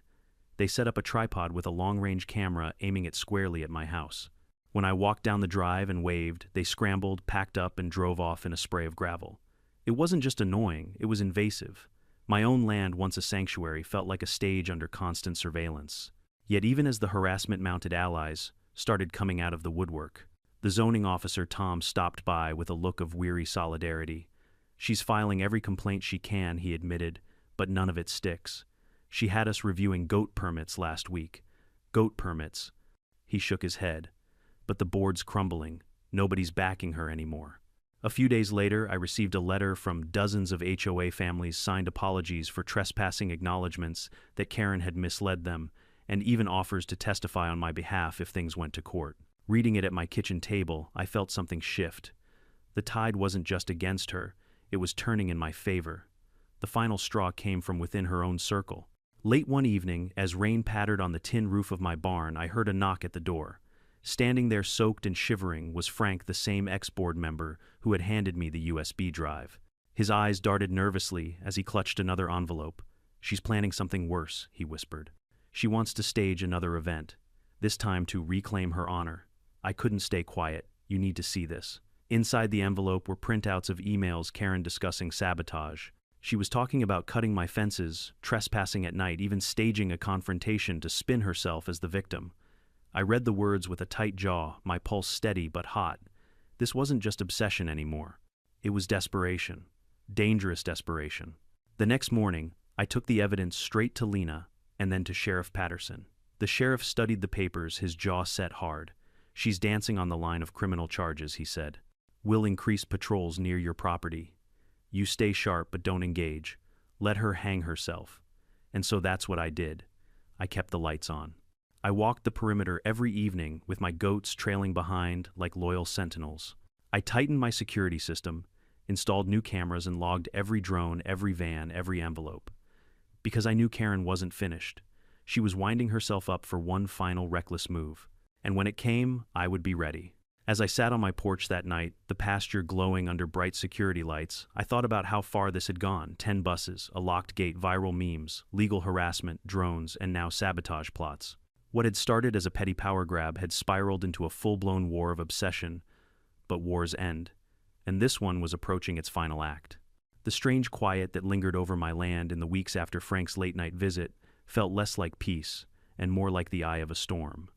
They set up a tripod with a long-range camera aiming it squarely at my house. When I walked down the drive and waved, they scrambled, packed up, and drove off in a spray of gravel. It wasn't just annoying, it was invasive. My own land, once a sanctuary, felt like a stage under constant surveillance. Yet even as the harassment-mounted allies started coming out of the woodwork, the zoning officer, Tom, stopped by with a look of weary solidarity. "She's filing every complaint she can," he admitted, "but none of it sticks. She had us reviewing goat permits last week." "Goat permits?" He shook his head. "But the board's crumbling. Nobody's backing her anymore." A few days later, I received a letter from dozens of HOA families, signed apologies for trespassing, acknowledgments that Karen had misled them, and even offers to testify on my behalf if things went to court. Reading it at my kitchen table, I felt something shift. The tide wasn't just against her, it was turning in my favor. The final straw came from within her own circle. Late one evening, as rain pattered on the tin roof of my barn, I heard a knock at the door. Standing there soaked and shivering was Frank, the same ex-board member who had handed me the USB drive. His eyes darted nervously as he clutched another envelope. "She's planning something worse," he whispered. "She wants to stage another event, this time to reclaim her honor. I couldn't stay quiet. You need to see this." Inside the envelope were printouts of emails Karen discussing sabotage. She was talking about cutting my fences, trespassing at night, even staging a confrontation to spin herself as the victim. I read the words with a tight jaw, my pulse steady but hot. This wasn't just obsession anymore. It was desperation. Dangerous desperation. The next morning, I took the evidence straight to Lena and then to Sheriff Patterson. The sheriff studied the papers, his jaw set hard. "She's dancing on the line of criminal charges," he said. "We'll increase patrols near your property. You stay sharp but don't engage. Let her hang herself." And so that's what I did. I kept the lights on. I walked the perimeter every evening with my goats trailing behind like loyal sentinels. I tightened my security system, installed new cameras, and logged every drone, every van, every envelope. Because I knew Karen wasn't finished. She was winding herself up for one final reckless move. And when it came, I would be ready. As I sat on my porch that night, the pasture glowing under bright security lights, I thought about how far this had gone. 10 buses, a locked gate, viral memes, legal harassment, drones, and now sabotage plots. What had started as a petty power grab had spiraled into a full-blown war of obsession. But wars end. And this one was approaching its final act. The strange quiet that lingered over my land in the weeks after Frank's late-night visit felt less like peace and more like the eye of a storm.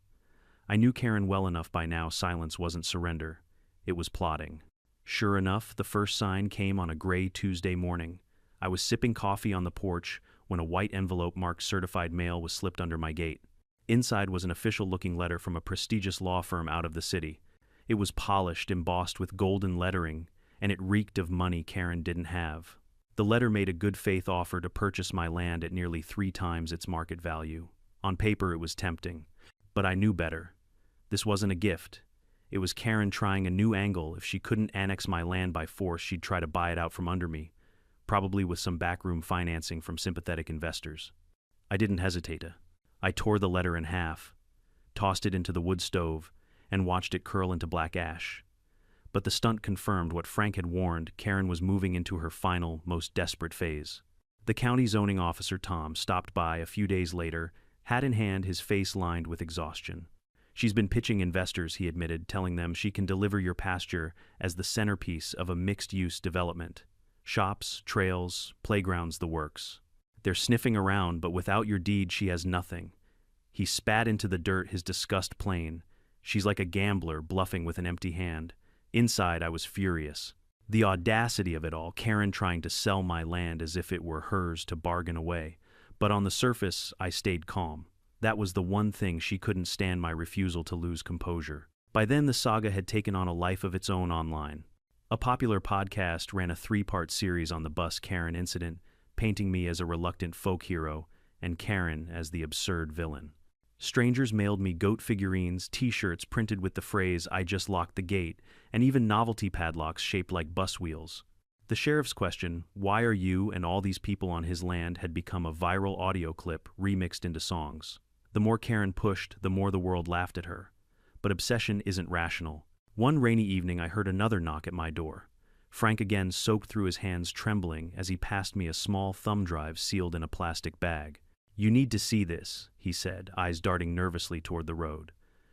I knew Karen well enough by now. Silence wasn't surrender. It was plotting. Sure enough, the first sign came on a gray Tuesday morning. I was sipping coffee on the porch when a white envelope marked certified mail was slipped under my gate. Inside was an official-looking letter from a prestigious law firm out of the city. It was polished, embossed with golden lettering, and it reeked of money Karen didn't have. The letter made a good-faith offer to purchase my land at nearly 3 times its market value. On paper, it was tempting. But I knew better. This wasn't a gift. It was Karen trying a new angle. If she couldn't annex my land by force, she'd try to buy it out from under me, probably with some backroom financing from sympathetic investors. I didn't hesitate. I tore the letter in half, tossed it into the wood stove, and watched it curl into black ash. But the stunt confirmed what Frank had warned. Karen was moving into her final, most desperate phase. The county zoning officer, Tom, stopped by a few days later, hat in hand, his face lined with exhaustion. "She's been pitching investors," he admitted, "telling them she can deliver your pasture as the centerpiece of a mixed-use development. Shops, trails, playgrounds, the works. They're sniffing around, but without your deed, she has nothing." He spat into the dirt, his disgust plain. "She's like a gambler bluffing with an empty hand." Inside, I was furious. The audacity of it all, Karen trying to sell my land as if it were hers to bargain away. But on the surface, I stayed calm. That was the one thing she couldn't stand, my refusal to lose composure. By then, the saga had taken on a life of its own online. A popular podcast ran a 3-part series on the bus Karen incident, painting me as a reluctant folk hero and Karen as the absurd villain. Strangers mailed me goat figurines, t-shirts printed with the phrase, "I just locked the gate," and even novelty padlocks shaped like bus wheels. The sheriff's question, "Why are you and all these people on his land?" had become a viral audio clip remixed into songs. The more Karen pushed, the more the world laughed at her. But obsession isn't rational. One rainy evening, I heard another knock at my door. Frank again soaked through his hands, trembling as he passed me a small thumb drive sealed in a plastic bag. "You need to see this," he said, eyes darting nervously toward the road.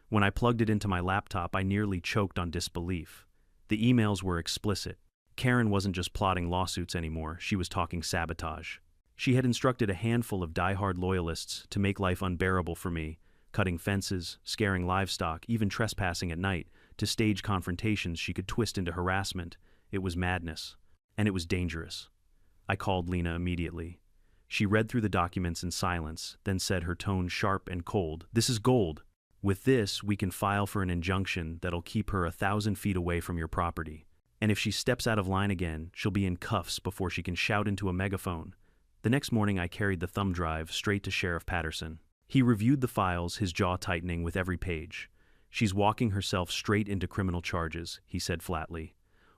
When I plugged it into my laptop, I nearly choked on disbelief. The emails were explicit. Karen wasn't just plotting lawsuits anymore, she was talking sabotage. She had instructed a handful of die-hard loyalists to make life unbearable for me, cutting fences, scaring livestock, even trespassing at night, to stage confrontations she could twist into harassment. It was madness. And it was dangerous. I called Lena immediately. She read through the documents in silence, then said, her tone sharp and cold, "This is gold. With this, we can file for an injunction that'll keep her 1,000 feet away from your property. And if she steps out of line again, she'll be in cuffs before she can shout into a megaphone." The next morning, I carried the thumb drive straight to Sheriff Patterson. He reviewed the files, his jaw tightening with every page. "She's walking herself straight into criminal charges," he said flatly.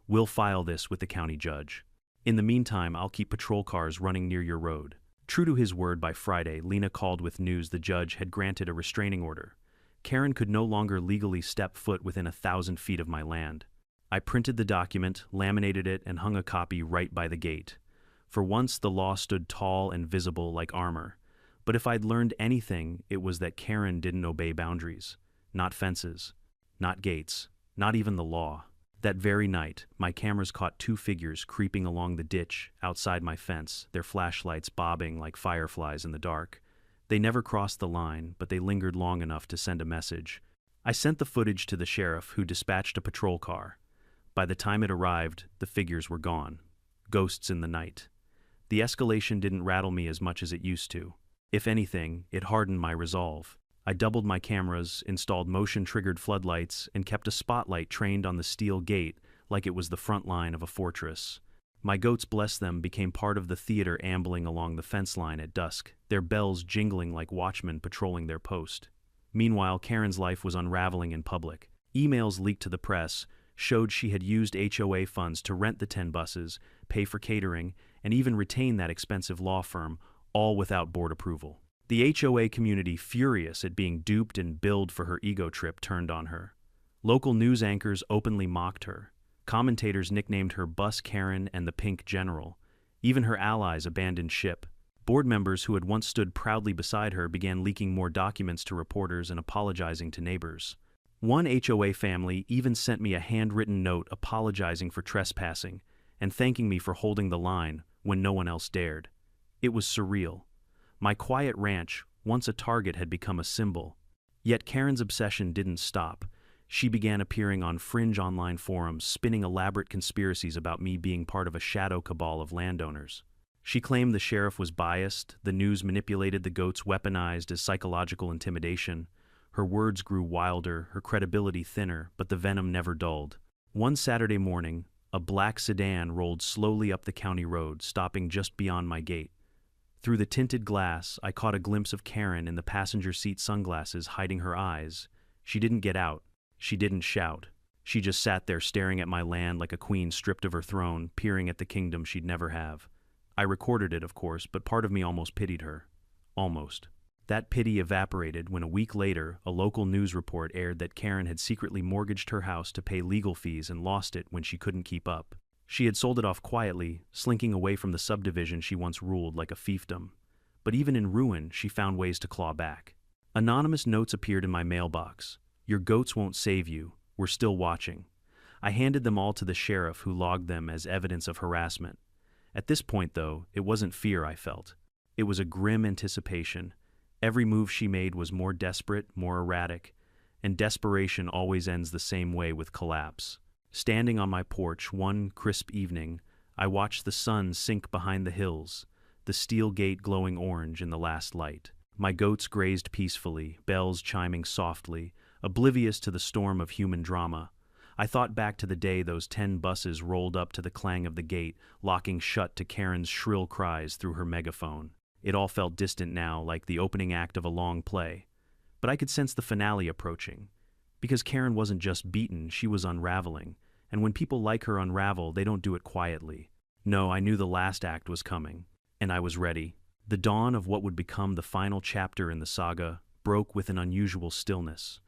"We'll file this with the county judge. In the meantime, I'll keep patrol cars running near your road." True to his word, by Friday, Lena called with news the judge had granted a restraining order. Karen could no longer legally step foot within 1,000 feet of my land. I printed the document, laminated it, and hung a copy right by the gate. For once, the law stood tall and visible like armor. But if I'd learned anything, it was that Karen didn't obey boundaries. Not fences, not gates, not even the law. That very night, my cameras caught two figures creeping along the ditch outside my fence, their flashlights bobbing like fireflies in the dark. They never crossed the line, but they lingered long enough to send a message. I sent the footage to the sheriff, who dispatched a patrol car. By the time it arrived, the figures were gone. Ghosts in the night. The escalation didn't rattle me as much as it used to. If anything, it hardened my resolve. I doubled my cameras, installed motion-triggered floodlights, and kept a spotlight trained on the steel gate like it was the front line of a fortress. My goats, bless them, became part of the theater ambling along the fence line at dusk, their bells jingling like watchmen patrolling their post. Meanwhile, Karen's life was unraveling in public. Emails leaked to the press showed she had used HOA funds to rent the 10 buses, pay for catering, and even retain that expensive law firm, all without board approval. The HOA community, furious at being duped and billed for her ego trip, turned on her. Local news anchors openly mocked her. Commentators nicknamed her Bus Karen and the Pink General. Even her allies abandoned ship. Board members who had once stood proudly beside her began leaking more documents to reporters and apologizing to neighbors. One HOA family even sent me a handwritten note apologizing for trespassing and thanking me for holding the line when no one else dared. It was surreal. My quiet ranch, once a target, had become a symbol. Yet Karen's obsession didn't stop. She began appearing on fringe online forums, spinning elaborate conspiracies about me being part of a shadow cabal of landowners. She claimed the sheriff was biased, the news manipulated the goats, weaponized as psychological intimidation. Her words grew wilder, her credibility thinner, but the venom never dulled. One Saturday morning, a black sedan rolled slowly up the county road, stopping just beyond my gate. Through the tinted glass, I caught a glimpse of Karen in the passenger seat, sunglasses hiding her eyes. She didn't get out. She didn't shout. She just sat there staring at my land like a queen stripped of her throne, peering at the kingdom she'd never have. I recorded it, of course, but part of me almost pitied her. Almost. That pity evaporated when a week later, a local news report aired that Karen had secretly mortgaged her house to pay legal fees and lost it when she couldn't keep up. She had sold it off quietly, slinking away from the subdivision she once ruled like a fiefdom. But even in ruin, she found ways to claw back. Anonymous notes appeared in my mailbox. "Your goats won't save you. We're still watching." I handed them all to the sheriff, who logged them as evidence of harassment. At this point, though, it wasn't fear I felt. It was a grim anticipation. Every move she made was more desperate, more erratic, and desperation always ends the same way, with collapse. Standing on my porch one crisp evening, I watched the sun sink behind the hills, the steel gate glowing orange in the last light. My goats grazed peacefully, bells chiming softly, oblivious to the storm of human drama. I thought back to the day those 10 buses rolled up to the clang of the gate, locking shut to Karen's shrill cries through her megaphone. It all felt distant now, like the opening act of a long play. But I could sense the finale approaching. Because Karen wasn't just beaten, she was unraveling. And when people like her unravel, they don't do it quietly. No, I knew the last act was coming. And I was ready. The dawn of what would become the final chapter in the saga broke with an unusual stillness.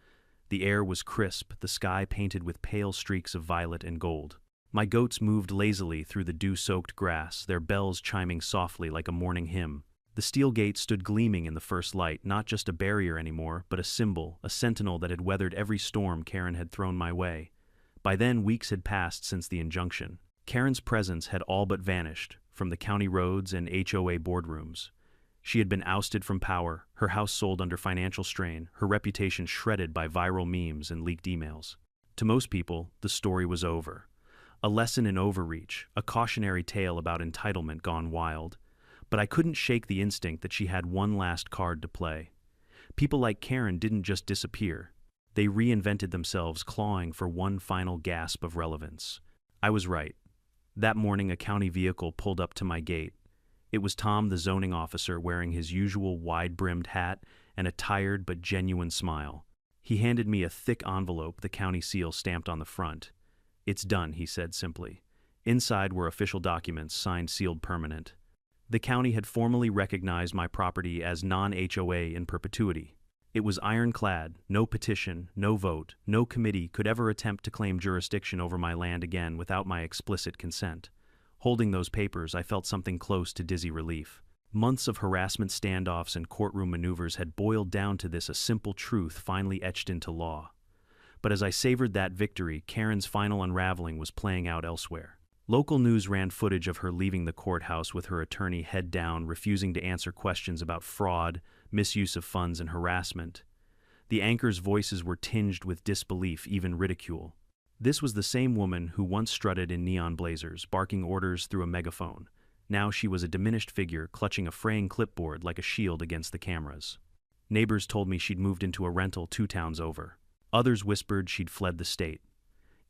The air was crisp, the sky painted with pale streaks of violet and gold. My goats moved lazily through the dew-soaked grass, their bells chiming softly like a morning hymn. The steel gate stood gleaming in the first light, not just a barrier anymore, but a symbol, a sentinel that had weathered every storm Karen had thrown my way. By then, weeks had passed since the injunction. Karen's presence had all but vanished from the county roads and HOA boardrooms. She had been ousted from power, her house sold under financial strain, her reputation shredded by viral memes and leaked emails. To most people, the story was over. A lesson in overreach, a cautionary tale about entitlement gone wild. But I couldn't shake the instinct that she had one last card to play. People like Karen didn't just disappear. They reinvented themselves, clawing for one final gasp of relevance. I was right. That morning, a county vehicle pulled up to my gate. It was Tom, the zoning officer, wearing his usual wide-brimmed hat and a tired but genuine smile. He handed me a thick envelope, the county seal stamped on the front. "It's done," he said simply. Inside were official documents, signed, sealed, permanent. The county had formally recognized my property as non-HOA in perpetuity. It was ironclad, no petition, no vote, no committee could ever attempt to claim jurisdiction over my land again without my explicit consent. Holding those papers, I felt something close to dizzy relief. Months of harassment standoffs and courtroom maneuvers had boiled down to this, a simple truth finally etched into law. But as I savored that victory, Karen's final unraveling was playing out elsewhere. Local news ran footage of her leaving the courthouse with her attorney head down, refusing to answer questions about fraud, misuse of funds, and harassment. The anchors' voices were tinged with disbelief, even ridicule. This was the same woman who once strutted in neon blazers, barking orders through a megaphone. Now she was a diminished figure, clutching a fraying clipboard like a shield against the cameras. Neighbors told me she'd moved into a rental 2 towns over. Others whispered she'd fled the state.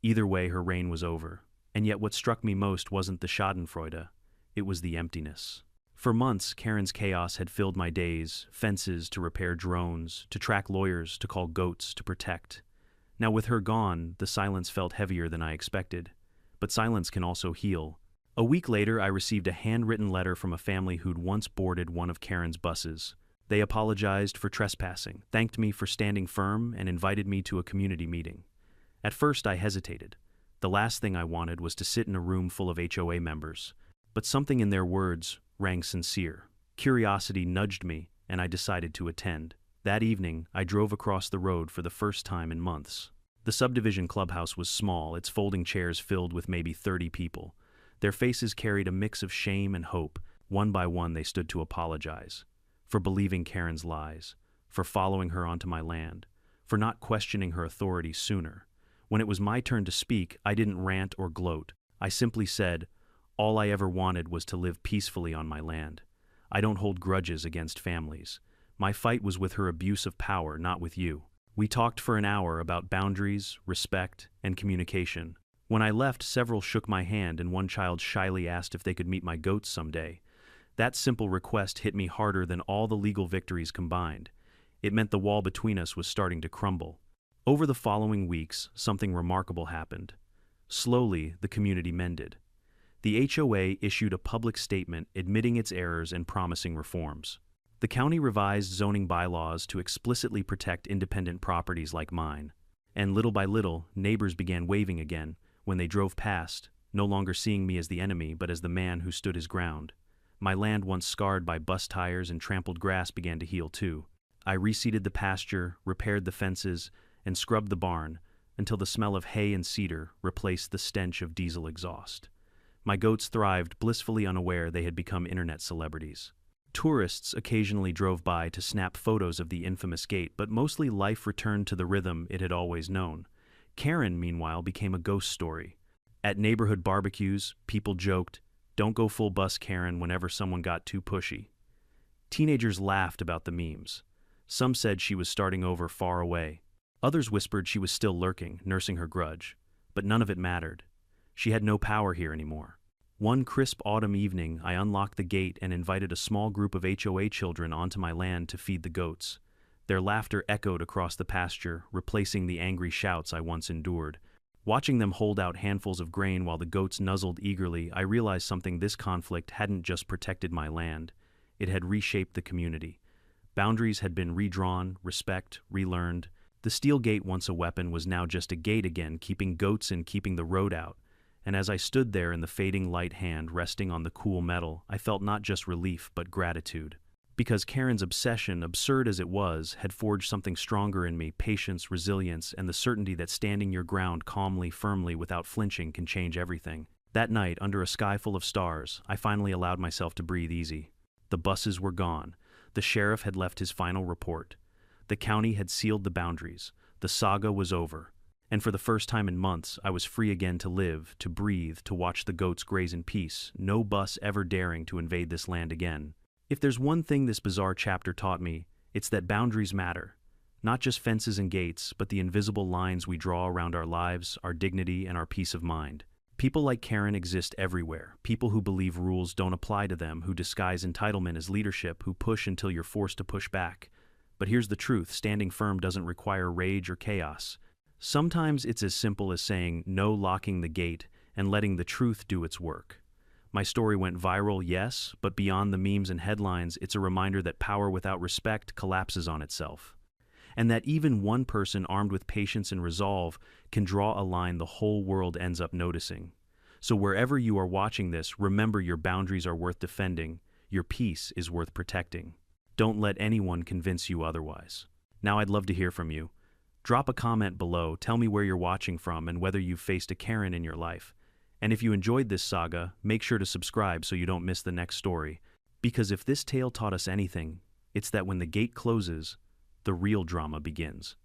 Either way, her reign was over. And yet what struck me most wasn't the schadenfreude, it was the emptiness. For months, Karen's chaos had filled my days: fences to repair drones, to track lawyers, to call goats, to protect. Now with her gone, the silence felt heavier than I expected. But silence can also heal. A week later, I received a handwritten letter from a family who'd once boarded one of Karen's buses. They apologized for trespassing, thanked me for standing firm, and invited me to a community meeting. At first, I hesitated. The last thing I wanted was to sit in a room full of HOA members. But something in their words rang sincere. Curiosity nudged me, and I decided to attend. That evening, I drove across the road for the first time in months. The subdivision clubhouse was small, its folding chairs filled with maybe 30 people. Their faces carried a mix of shame and hope. One by one, they stood to apologize. For believing Karen's lies, for following her onto my land, for not questioning her authority sooner. When it was my turn to speak, I didn't rant or gloat. I simply said, all I ever wanted was to live peacefully on my land. I don't hold grudges against families. My fight was with her abuse of power, not with you. We talked for an hour about boundaries, respect, and communication. When I left, several shook my hand and one child shyly asked if they could meet my goats someday. That simple request hit me harder than all the legal victories combined. It meant the wall between us was starting to crumble. Over the following weeks, something remarkable happened. Slowly, the community mended. The HOA issued a public statement admitting its errors and promising reforms. The county revised zoning bylaws to explicitly protect independent properties like mine. And little by little, neighbors began waving again when they drove past, no longer seeing me as the enemy but as the man who stood his ground. My land, once scarred by bus tires and trampled grass, began to heal too. I reseeded the pasture, repaired the fences, and scrubbed the barn until the smell of hay and cedar replaced the stench of diesel exhaust. My goats thrived, blissfully unaware they had become internet celebrities. Tourists occasionally drove by to snap photos of the infamous gate, but mostly life returned to the rhythm it had always known. Karen, meanwhile, became a ghost story. At neighborhood barbecues, people joked, "Don't go full bus Karen," whenever someone got too pushy. Teenagers laughed about the memes. Some said she was starting over far away. Others whispered she was still lurking, nursing her grudge. But none of it mattered. She had no power here anymore. One crisp autumn evening, I unlocked the gate and invited a small group of HOA children onto my land to feed the goats. Their laughter echoed across the pasture, replacing the angry shouts I once endured. Watching them hold out handfuls of grain while the goats nuzzled eagerly, I realized something: this conflict hadn't just protected my land, it had reshaped the community. Boundaries had been redrawn, respect relearned. The steel gate, once a weapon, was now just a gate again, keeping goats in, keeping the road out. And as I stood there in the fading light, hand resting on the cool metal, I felt not just relief but gratitude. Because Karen's obsession, absurd as it was, had forged something stronger in me: patience, resilience, and the certainty that standing your ground calmly, firmly, without flinching can change everything. That night, under a sky full of stars, I finally allowed myself to breathe easy. The buses were gone. The sheriff had left his final report. The county had sealed the boundaries. The saga was over. And for the first time in months, I was free again to live, to breathe, to watch the goats graze in peace, no bus ever daring to invade this land again. If there's one thing this bizarre chapter taught me, it's that boundaries matter. Not just fences and gates, but the invisible lines we draw around our lives, our dignity, and our peace of mind. People like Karen exist everywhere. People who believe rules don't apply to them, who disguise entitlement as leadership, who push until you're forced to push back. But here's the truth: standing firm doesn't require rage or chaos. Sometimes it's as simple as saying no, locking the gate, and letting the truth do its work. My story went viral, yes, but beyond the memes and headlines, it's a reminder that power without respect collapses on itself. and that even one person armed with patience and resolve can draw a line the whole world ends up noticing. So wherever you are watching this, remember your boundaries are worth defending, your peace is worth protecting. Don't let anyone convince you otherwise. Now I'd love to hear from you. Drop a comment below, tell me where you're watching from and whether you've faced a Karen in your life. And if you enjoyed this saga, make sure to subscribe so you don't miss the next story. Because if this tale taught us anything, it's that when the gate closes, the real drama begins.